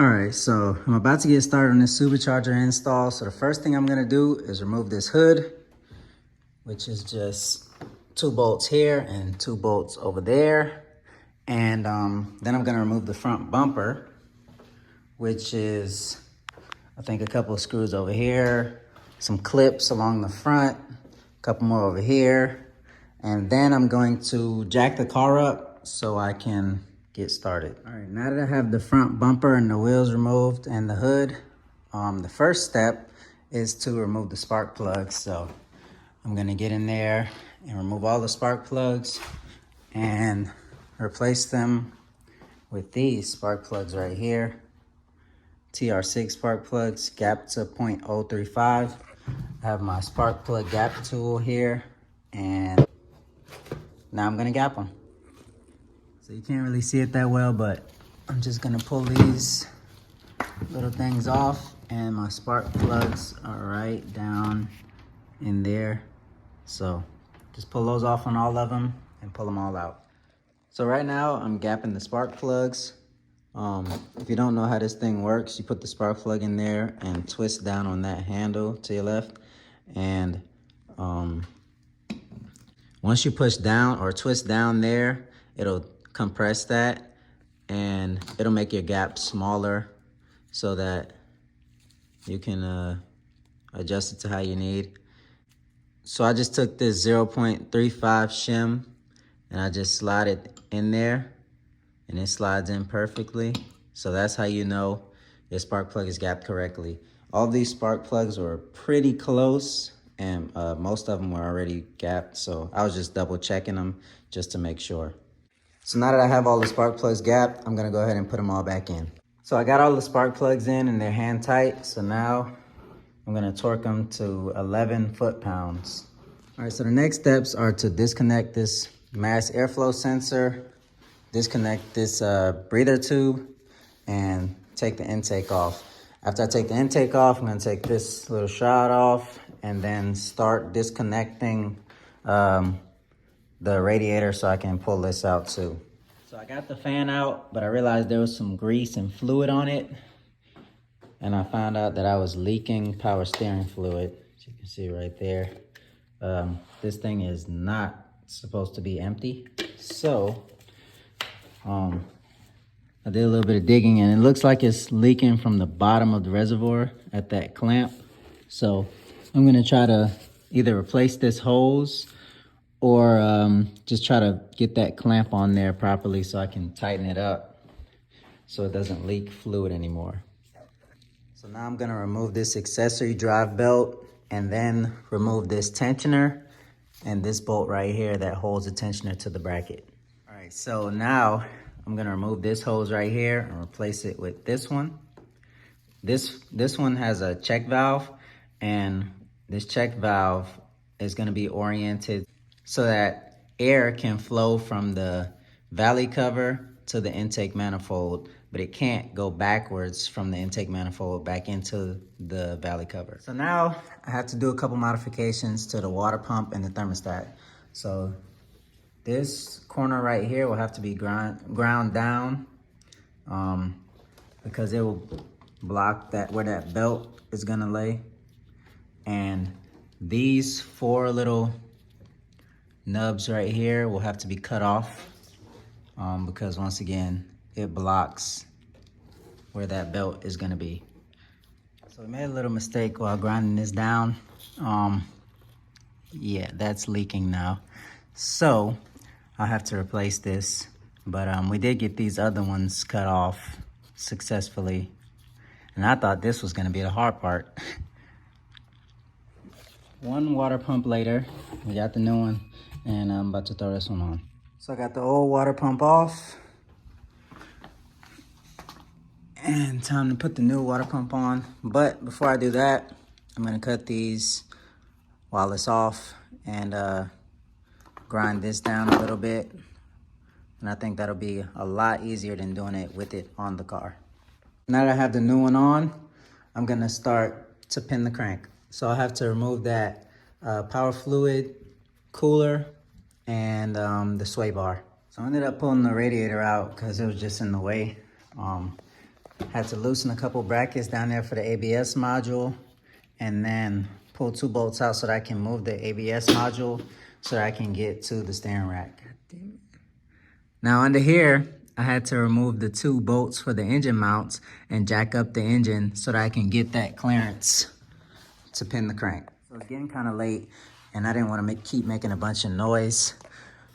All right, so I'm about to get started on this supercharger install. So the first thing I'm gonna do is remove this hood, which is just 2 bolts here and 2 bolts over there. And then I'm gonna remove the front bumper, which is, I think, a couple of screws over here, some clips along the front, a couple more over here. And then I'm going to jack the car up so I can get started. All right, now that I have the front bumper and the wheels removed and the hood, the first step is to remove the spark plugs. So I'm gonna get in there and remove all the spark plugs and replace them with these spark plugs right here. TR6 spark plugs, gap to 0.035. I have my spark plug gap tool here, and now I'm gonna gap them. So you can't really see it that well, but I'm just gonna pull these little things off, and my spark plugs are right down in there. So just pull those off on all of them and pull them all out. So right now I'm gapping the spark plugs. If you don't know how this thing works, you put the spark plug in there and twist down on that handle to your left. And once you push down or twist down there, it'll compress that and it'll make your gap smaller so that you can adjust it to how you need. So I just took this 0.35 shim and I just slide it in there, and it slides in perfectly. So that's how you know your spark plug is gapped correctly. All these spark plugs were pretty close, and most of them were already gapped. So I was just double checking them just to make sure. So now that I have all the spark plugs gapped, I'm gonna go ahead and put them all back in. So I got all the spark plugs in and they're hand tight. So now I'm gonna torque them to 11 foot-pounds. All right, so the next steps are to disconnect this mass airflow sensor, disconnect this breather tube, and take the intake off. After I take the intake off, I'm gonna take this little shroud off and then start disconnecting the radiator so I can pull this out too. So I got the fan out, but I realized there was some grease and fluid on it. And I found out that I was leaking power steering fluid, as you can see right there. This thing is not supposed to be empty. So I did a little bit of digging, and it looks like it's leaking from the bottom of the reservoir at that clamp. So I'm gonna try to either replace this hose or just try to get that clamp on there properly so I can tighten it up so it doesn't leak fluid anymore. So now I'm gonna remove this accessory drive belt and then remove this tensioner and this bolt right here that holds the tensioner to the bracket. All right, so now I'm gonna remove this hose right here and replace it with this one. This one has a check valve, and this check valve is gonna be oriented so that air can flow from the valley cover to the intake manifold, but it can't go backwards from the intake manifold back into the valley cover. So now I have to do a couple modifications to the water pump and the thermostat. So this corner right here will have to be ground down because it will block that where that belt is gonna lay. And these 4 little nubs right here will have to be cut off because once again, it blocks where that belt is gonna be. So we made a little mistake while grinding this down. Yeah, that's leaking now. So I'll have to replace this, but we did get these other ones cut off successfully. And I thought this was gonna be the hard part. One water pump later, we got the new one, and I'm about to throw this one on. So I got the old water pump off, and time to put the new water pump on. But before I do that, I'm gonna cut these while it's off and grind this down a little bit. And I think that'll be a lot easier than doing it with it on the car. Now that I have the new one on, I'm gonna start to pin the crank. So I have to remove that power fluid cooler and the sway bar. So I ended up pulling the radiator out because it was just in the way. Had to loosen a couple brackets down there for the ABS module, and then pull 2 bolts out so that I can move the ABS module so that I can get to the steering rack. Now under here, I had to remove the 2 bolts for the engine mounts and jack up the engine so that I can get that clearance to pin the crank. So it's getting kind of late, and I didn't want to keep making a bunch of noise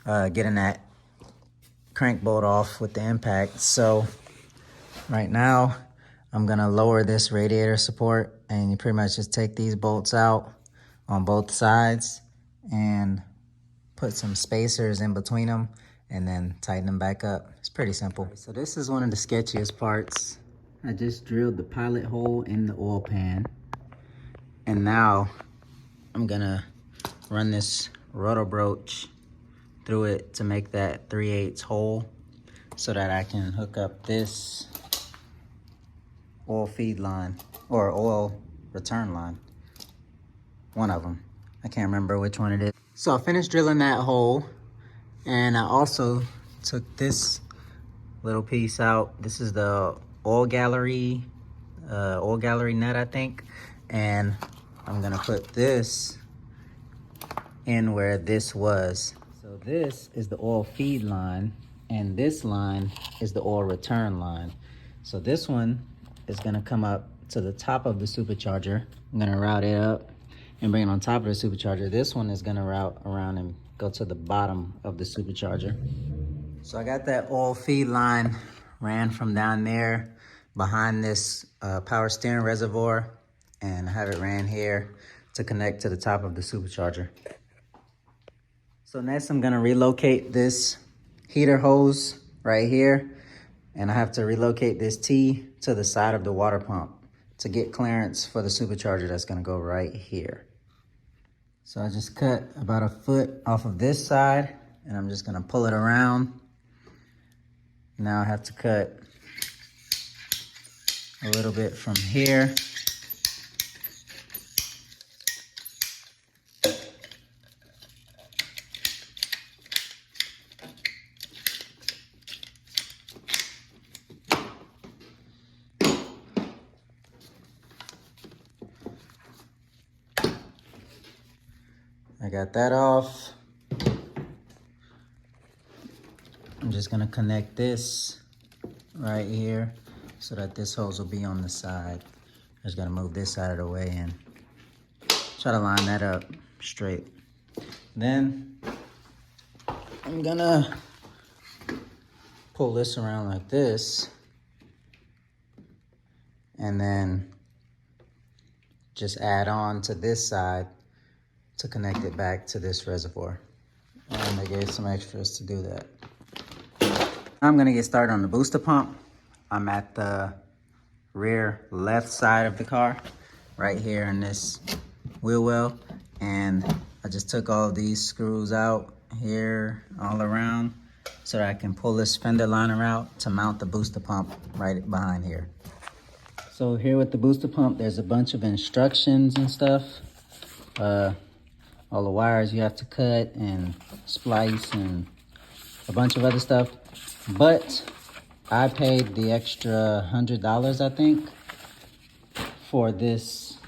getting that crank bolt off with the impact. So right now, I'm gonna lower this radiator support, and you pretty much just take these bolts out on both sides and put some spacers in between them and then tighten them back up. It's pretty simple. So this is one of the sketchiest parts. I just drilled the pilot hole in the oil pan, and now I'm gonna run this rotor broach through it to make that 3/8 hole so that I can hook up this oil feed line or oil return line. One of them. I can't remember which one it is. So I finished drilling that hole, and I also took this little piece out. This is the oil gallery nut, I think. And I'm gonna put this in where this was. So this is the oil feed line, and this line is the oil return line. So this one is gonna come up to the top of the supercharger. I'm gonna route it up and bring it on top of the supercharger. This one is gonna route around and go to the bottom of the supercharger. So I got that oil feed line ran from down there behind this power steering reservoir, and I have it ran here to connect to the top of the supercharger. So next I'm gonna relocate this heater hose right here, and I have to relocate this T to the side of the water pump to get clearance for the supercharger that's gonna go right here. So I just cut about 1 foot off of this side, and I'm just gonna pull it around. Now I have to cut a little bit from here. I got that off. I'm just gonna connect this right here so that this hose will be on the side. I just gotta move this out of the way and try to line that up straight. Then I'm gonna pull this around like this, and then just add on to this side to connect it back to this reservoir. And they gave some extras to do that. I'm gonna get started on the booster pump. I'm at the rear left side of the car, right here in this wheel well. And I just took all these screws out here all around so that I can pull this fender liner out to mount the booster pump right behind here. So here with the booster pump, there's a bunch of instructions and stuff. All the wires you have to cut and splice and a bunch of other stuff. But I paid the extra $100, I think, for this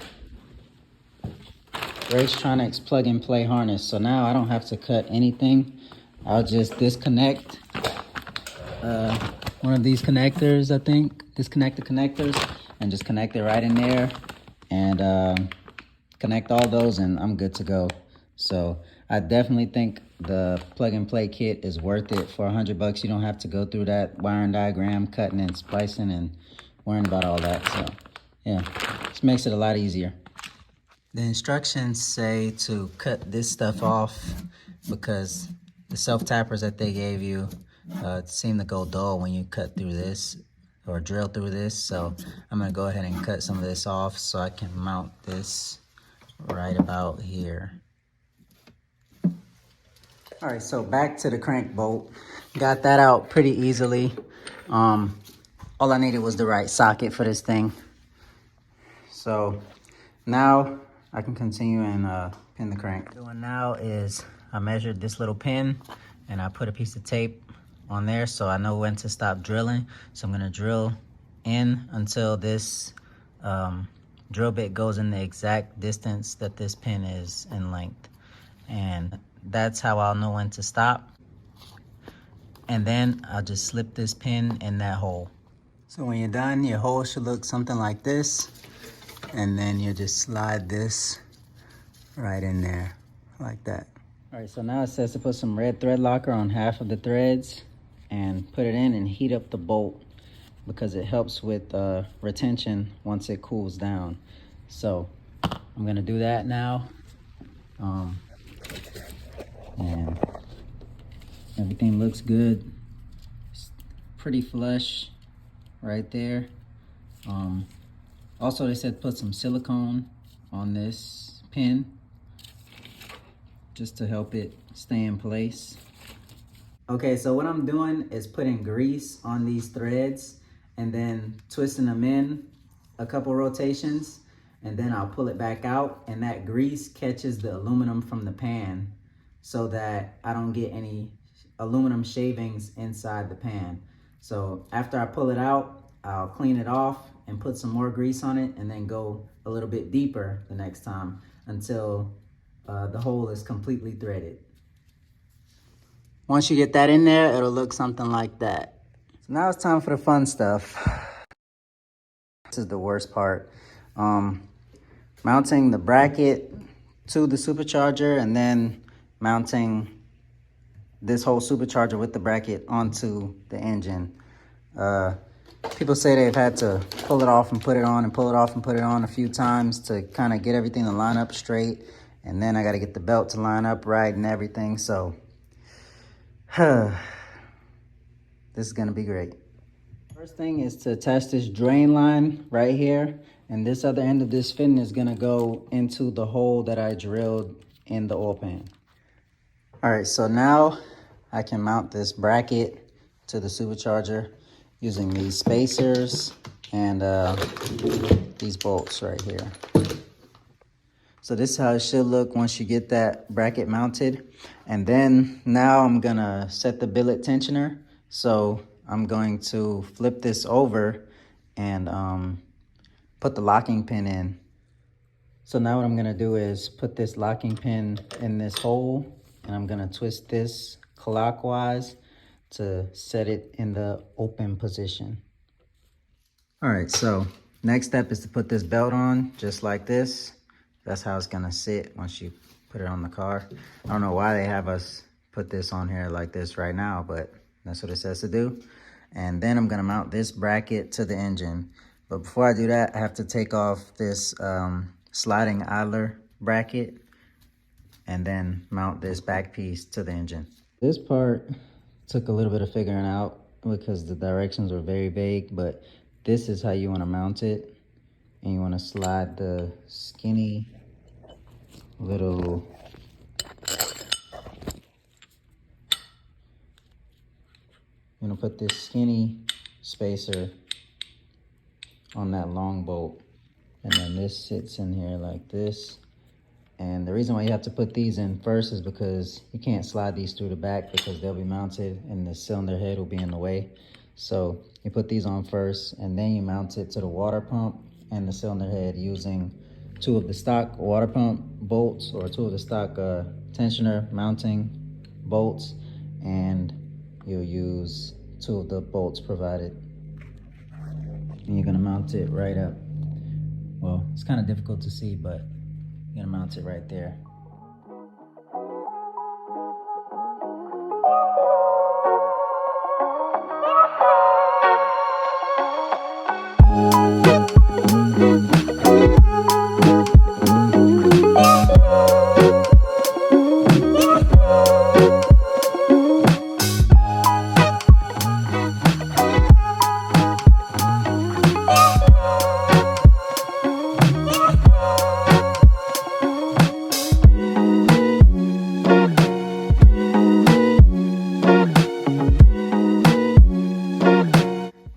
Racetronics plug and play harness. So now I don't have to cut anything. I'll just disconnect one of these connectors, I think. Disconnect the connectors and just connect it right in there, and connect all those, and I'm good to go. So I definitely think the plug and play kit is worth it. For $100, you don't have to go through that wiring diagram, cutting and splicing and worrying about all that. So yeah, this makes it a lot easier. The instructions say to cut this stuff off because the self-tappers that they gave you seem to go dull when you cut through this or drill through this. So I'm gonna go ahead and cut some of this off so I can mount this right about here. All right, so back to the crank bolt. Got that out pretty easily. All I needed was the right socket for this thing. So now I can continue and pin the crank. What I'm doing now is I measured this little pin and I put a piece of tape on there so I know when to stop drilling. So I'm gonna drill in until this drill bit goes in the exact distance that this pin is in length. And that's how I'll know when to stop. And then I'll just slip this pin in that hole. So when you're done, your hole should look something like this. And then you just slide this right in there, like that. All right, so now it says to put some red thread locker on half of the threads and put it in and heat up the bolt because it helps with retention once it cools down. So I'm gonna do that now. And everything looks good. It's pretty flush right there. Also, they said put some silicone on this pin just to help it stay in place. Okay, so what I'm doing is putting grease on these threads and then twisting them in a couple rotations, and then I'll pull it back out, and that grease catches the aluminum from the pan so that I don't get any aluminum shavings inside the pan. So after I pull it out, I'll clean it off and put some more grease on it, and then go a little bit deeper the next time until the hole is completely threaded. Once you get that in there, it'll look something like that. So now it's time for the fun stuff. This is the worst part. Mounting the bracket to the supercharger and then mounting this whole supercharger with the bracket onto the engine. People say they've had to pull it off and put it on and pull it off and put it on a few times to kind of get everything to line up straight. And then I got to get the belt to line up right and everything. So this is going to be great. First thing is to attach this drain line right here. And this other end of this fin is going to go into the hole that I drilled in the oil pan. All right, so now I can mount this bracket to the supercharger using these spacers and these bolts right here. So this is how it should look once you get that bracket mounted. And then now I'm gonna set the billet tensioner. So I'm going to flip this over and put the locking pin in. So now what I'm gonna do is put this locking pin in this hole, and I'm gonna twist this clockwise to set it in the open position. All right, so next step is to put this belt on just like this. That's how it's gonna sit once you put it on the car. I don't know why they have us put this on here like this right now, but that's what it says to do. And then I'm gonna mount this bracket to the engine. But before I do that, I have to take off this sliding idler bracket and then mount this back piece to the engine. This part took a little bit of figuring out because the directions were very vague, but this is how you want to mount it. And you want to slide the skinny little put this skinny spacer on that long bolt, and then this sits in here like this. And the reason why you have to put these in first is because you can't slide these through the back because they'll be mounted and the cylinder head will be in the way. So you put these on first, and then you mount it to the water pump and the cylinder head using 2 of the stock water pump bolts or 2 of the stock tensioner mounting bolts, and you'll use 2 of the bolts provided. And you're gonna mount it right up. Well, it's kind of difficult to see, but you're gonna mount it right there.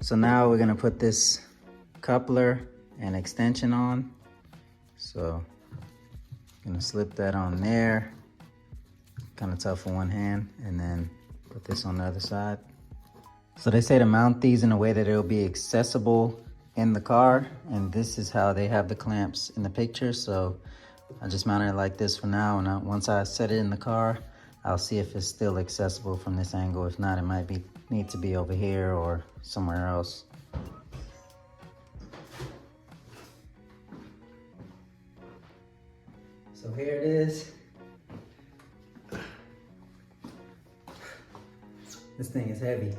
So now we're gonna put this coupler and extension on. So I'm gonna slip that on there. Kind of tough with one hand, and then put this on the other side. So they say to mount these in a way that it'll be accessible in the car, and this is how they have the clamps in the picture. So I just mounted it like this for now, and once I set it in the car, I'll see if it's still accessible from this angle. If not, it might need to be over here or somewhere else. So here it is. This thing is heavy.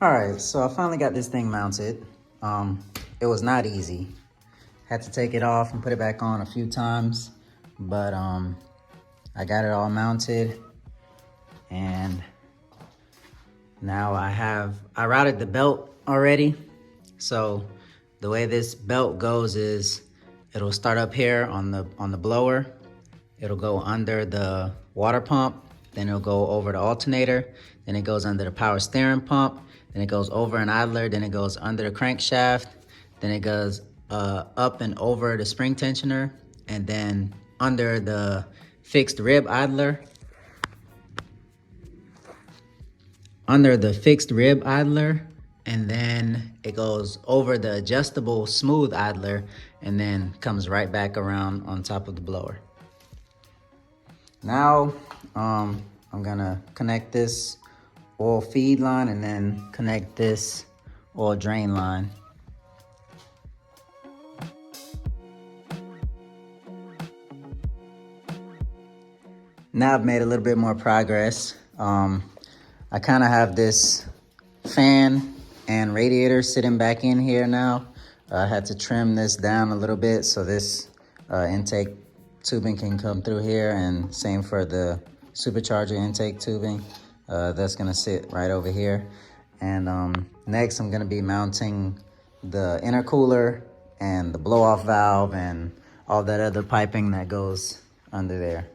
All right, so I finally got this thing mounted. It was not easy. Had to take it off and put it back on a few times, but I got it all mounted, and now I routed the belt already. So the way this belt goes is it'll start up here on the blower. It'll go under the water pump, then it'll go over the alternator, then it goes under the power steering pump, then it goes over an idler, then it goes under the crankshaft, then it goes up and over the spring tensioner, and then under the fixed rib idler. Under the fixed rib idler, and then it goes over the adjustable smooth idler, and then comes right back around on top of the blower. Now, I'm gonna connect this oil feed line and then connect this oil drain line. Now I've made a little bit more progress. I kind of have this fan and radiator sitting back in here now. I had to trim this down a little bit so this intake tubing can come through here, and same for the supercharger intake tubing. That's gonna sit right over here. And next I'm gonna be mounting the intercooler and the blow-off valve and all that other piping that goes under there.